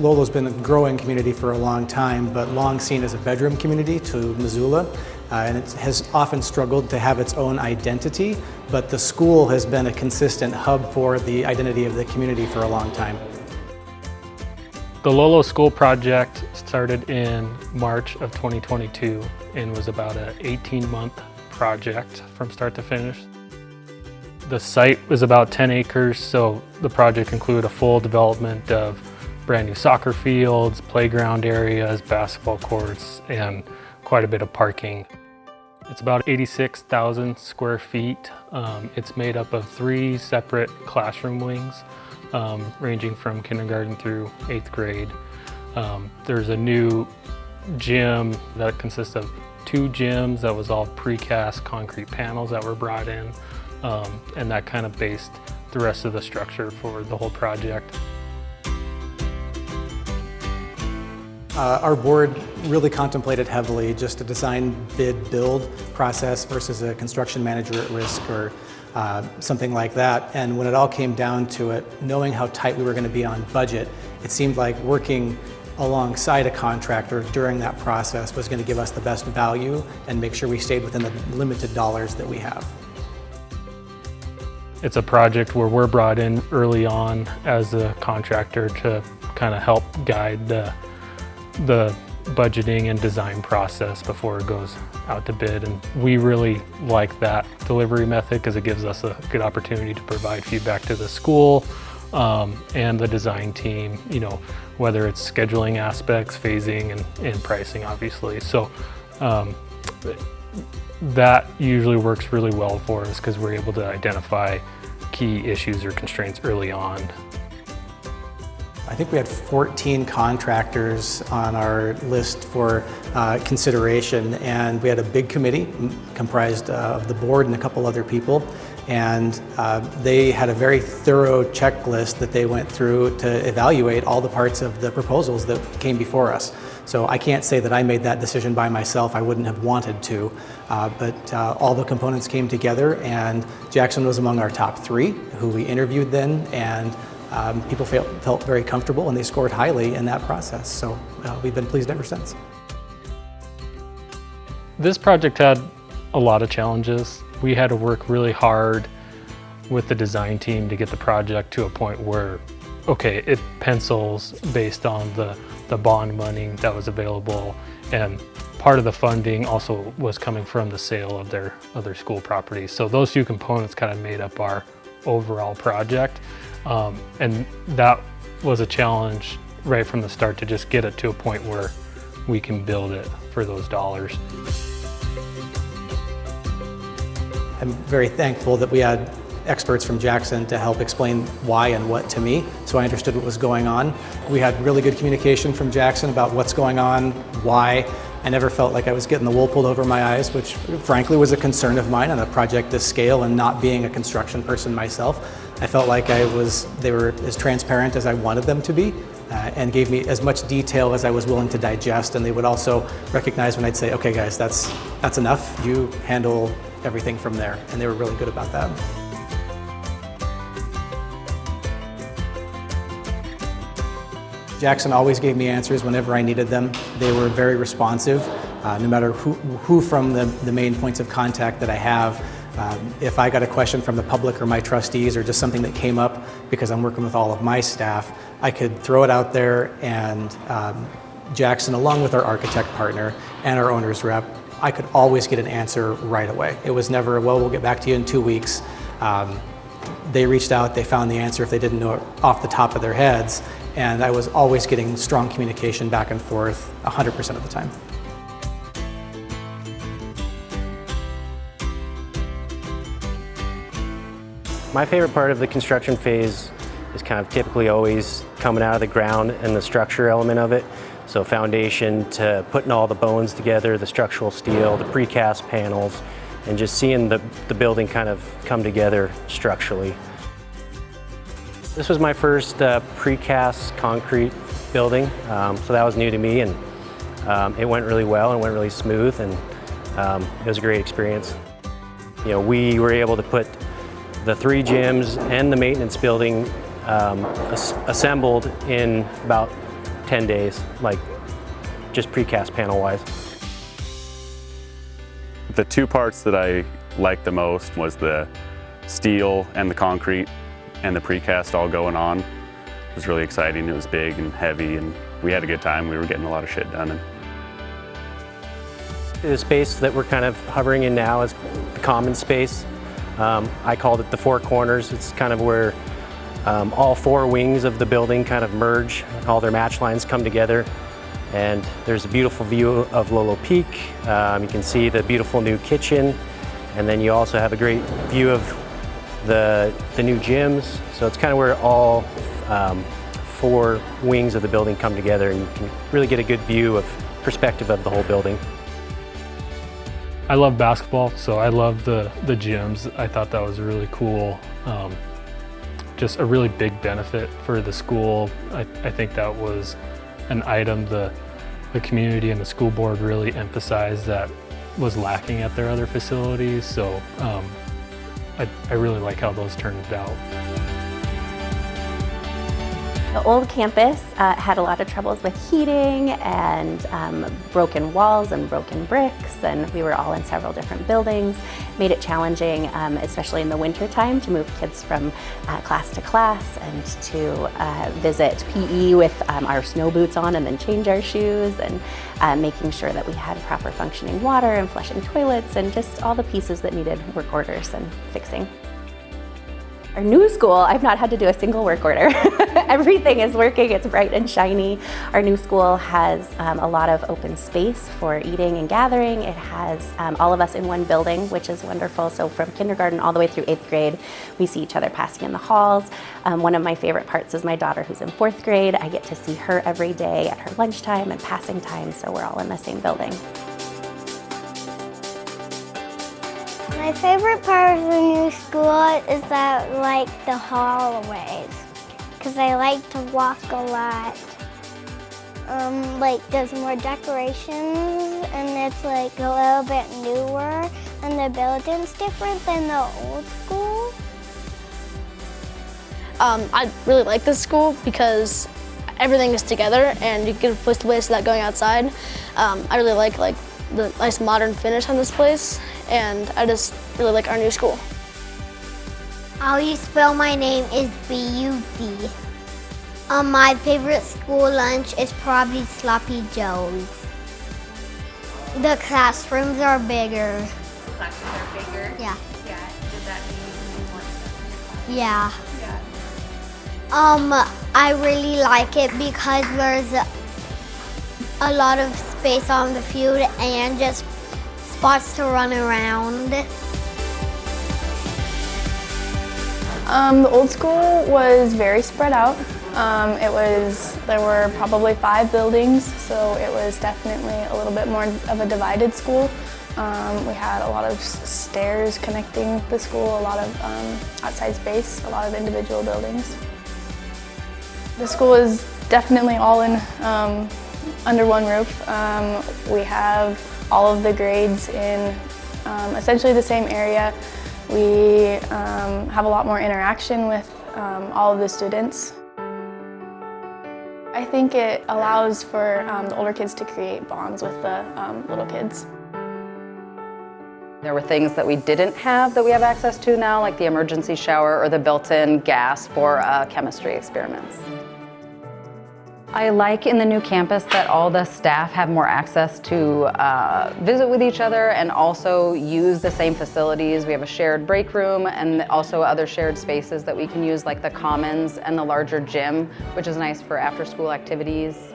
Lolo's been a growing community for a long time, but long seen as a bedroom community to Missoula. And it has often struggled to have its own identity, but the school has been a consistent hub for the identity of the community for a long time. The Lolo School project started in March of 2022 and was about an 18-month project from start to finish. The site was about 10 acres, so the project included a full development of brand new soccer fields, playground areas, basketball courts, and quite a bit of parking. It's about 86,000 square feet. It's made up of 3 separate classroom wings, ranging from kindergarten through 8th grade. There's a new gym that consists of 2 gyms that was all precast concrete panels that were brought in, and that kind of based the rest of the structure for the whole project. Our board really contemplated heavily just a design, bid, build process versus a construction manager at risk or something like that. And when it all came down to it, knowing how tight we were going to be on budget, it seemed like working alongside a contractor during that process was going to give us the best value and make sure we stayed within the limited dollars that we have. It's a project where we're brought in early on as a contractor to kind of help guide the budgeting and design process before it goes out to bid, and we really like that delivery method because it gives us a good opportunity to provide feedback to the school and the design team, you know, whether it's scheduling aspects, phasing, and pricing, obviously. So that usually works really well for us because we're able to identify key issues or constraints early on. I think we had 14 contractors on our list for consideration, and we had a big committee comprised of the board and a couple other people, and they had a very thorough checklist that they went through to evaluate all the parts of the proposals that came before us. So I can't say that I made that decision by myself. I wouldn't have wanted to, but all the components came together, and Jackson was among our top 3 who we interviewed then, and people felt very comfortable and they scored highly in that process. So we've been pleased ever since. This project had a lot of challenges. We had to work really hard with the design team to get the project to a point where, okay, it pencils based on the bond money that was available, and part of the funding also was coming from the sale of their other school properties. So those 2 components kind of made up our overall project. And that was a challenge right from the start to just get it to a point where we can build it for those dollars. I'm very thankful that we had experts from Jackson to help explain why and what to me, so I understood what was going on. We had really good communication from Jackson about what's going on, why. I never felt like I was getting the wool pulled over my eyes, which frankly was a concern of mine on a project this scale, and not being a construction person myself. I felt like they were as transparent as I wanted them to be, and gave me as much detail as I was willing to digest, and they would also recognize when I'd say, okay guys, that's enough, you handle everything from there, and they were really good about that. Jackson always gave me answers whenever I needed them. They were very responsive, no matter who from the main points of contact that I have. If I got a question from the public or my trustees, or just something that came up because I'm working with all of my staff, I could throw it out there, and Jackson, along with our architect partner and our owner's rep, I could always get an answer right away. It was never, well, we'll get back to you in 2 weeks. They reached out, they found the answer if they didn't know it off the top of their heads, and I was always getting strong communication back and forth 100% of the time. My favorite part of the construction phase is kind of typically always coming out of the ground and the structure element of it. So foundation to putting all the bones together, the structural steel, the precast panels, and just seeing the building kind of come together structurally. This was my first precast concrete building, so that was new to me, and it went really well and went really smooth, and it was a great experience. You know, we were able to put the 3 gyms and the maintenance building assembled in about 10 days, like just precast panel wise. The two parts that I liked the most was the steel and the concrete and the precast all going on. It was really exciting. It was big and heavy, and we had a good time. We were getting a lot of shit done. The space that we're kind of hovering in now is the common space. I called it the four corners. It's kind of where all four wings of the building kind of merge, all their match lines come together. And there's a beautiful view of Lolo Peak. You can see the beautiful new kitchen. And then you also have a great view of the new gyms. So it's kind of where all four wings of the building come together, and you can really get a good view of perspective of the whole building. I love basketball, so I love the gyms. I thought that was really cool. Just a really big benefit for the school. I think that was an item the community and the school board really emphasized that was lacking at their other facilities. So I really like how those turned out. The old campus had a lot of troubles with heating and broken walls and broken bricks, and we were all in several different buildings. Made it challenging, especially in the winter time, to move kids from class to class and to visit PE with our snow boots on and then change our shoes, and making sure that we had proper functioning water and flushing toilets and just all the pieces that needed work orders and fixing. Our new school, I've not had to do a single work order. Everything is working, it's bright and shiny. Our new school has a lot of open space for eating and gathering. It has all of us in one building, which is wonderful. So from kindergarten all the way through 8th grade, we see each other passing in the halls. One of my favorite parts is my daughter who's in 4th grade. I get to see her every day at her lunchtime and passing time, so we're all in the same building. My favorite part of the new school is that, like, the hallways, because I like to walk a lot. Like, there's more decorations, and it's like a little bit newer, and the building's different than the old school. I really like this school because everything is together, and you get a place to place without going outside. I really like the nice modern finish on this place, and I just really like our new school. How you spell my name is B-U-D. My favorite school lunch is probably Sloppy Joe's. The classrooms are bigger. The classrooms are bigger? Yeah. Yeah. Does that mean more stuff? Yeah. Yeah. I really like it because there's a lot of space on the field and just spots to run around. The old school was very spread out. There were probably 5 buildings, so it was definitely a little bit more of a divided school. We had a lot of stairs connecting the school, a lot of outside space, a lot of individual buildings. The school is definitely all in under one roof. We have all of the grades in essentially the same area. We have a lot more interaction with all of the students. I think it allows for the older kids to create bonds with the little kids. There were things that we didn't have that we have access to now, like the emergency shower or the built-in gas for chemistry experiments. I like in the new campus that all the staff have more access to visit with each other and also use the same facilities. We have a shared break room and also other shared spaces that we can use, like the commons and the larger gym, which is nice for after-school activities.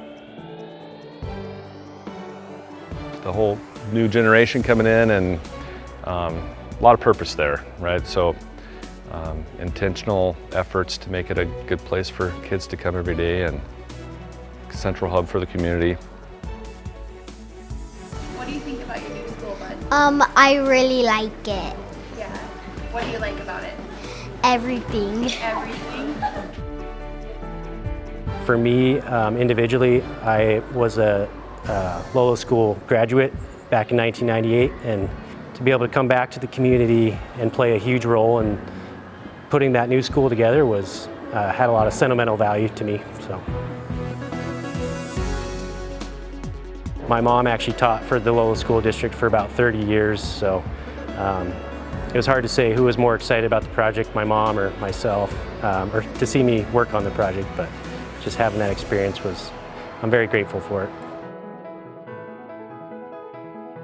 The whole new generation coming in, and a lot of purpose there, right? So intentional efforts to make it a good place for kids to come every day, and central hub for the community. What do you think about your new school, bud? I really like it. Yeah. What do you like about it? Everything. Everything. For me, individually, I was a Lolo School graduate back in 1998, and to be able to come back to the community and play a huge role in putting that new school together was had a lot of sentimental value to me. So. My mom actually taught for the Lolo School District for about 30 years, so it was hard to say who was more excited about the project, my mom or myself, or to see me work on the project, but just having that experience I'm very grateful for it.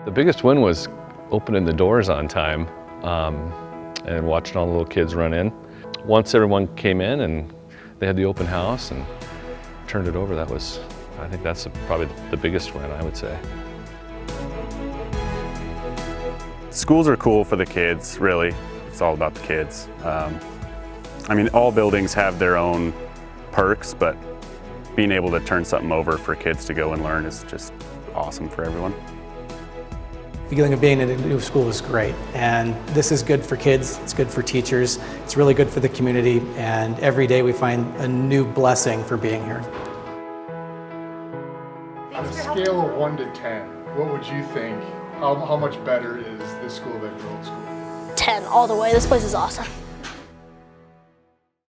The biggest win was opening the doors on time and watching all the little kids run in. Once everyone came in and they had the open house and turned it over, I think that's probably the biggest win, I would say. Schools are cool for the kids, really. It's all about the kids. I mean, all buildings have their own perks, but being able to turn something over for kids to go and learn is just awesome for everyone. The feeling of being in a new school is great, and this is good for kids, it's good for teachers, it's really good for the community, and every day we find a new blessing for being here. On a scale of 1 to 10, what would you think? How much better is this school than your old school? 10 all the way. This place is awesome.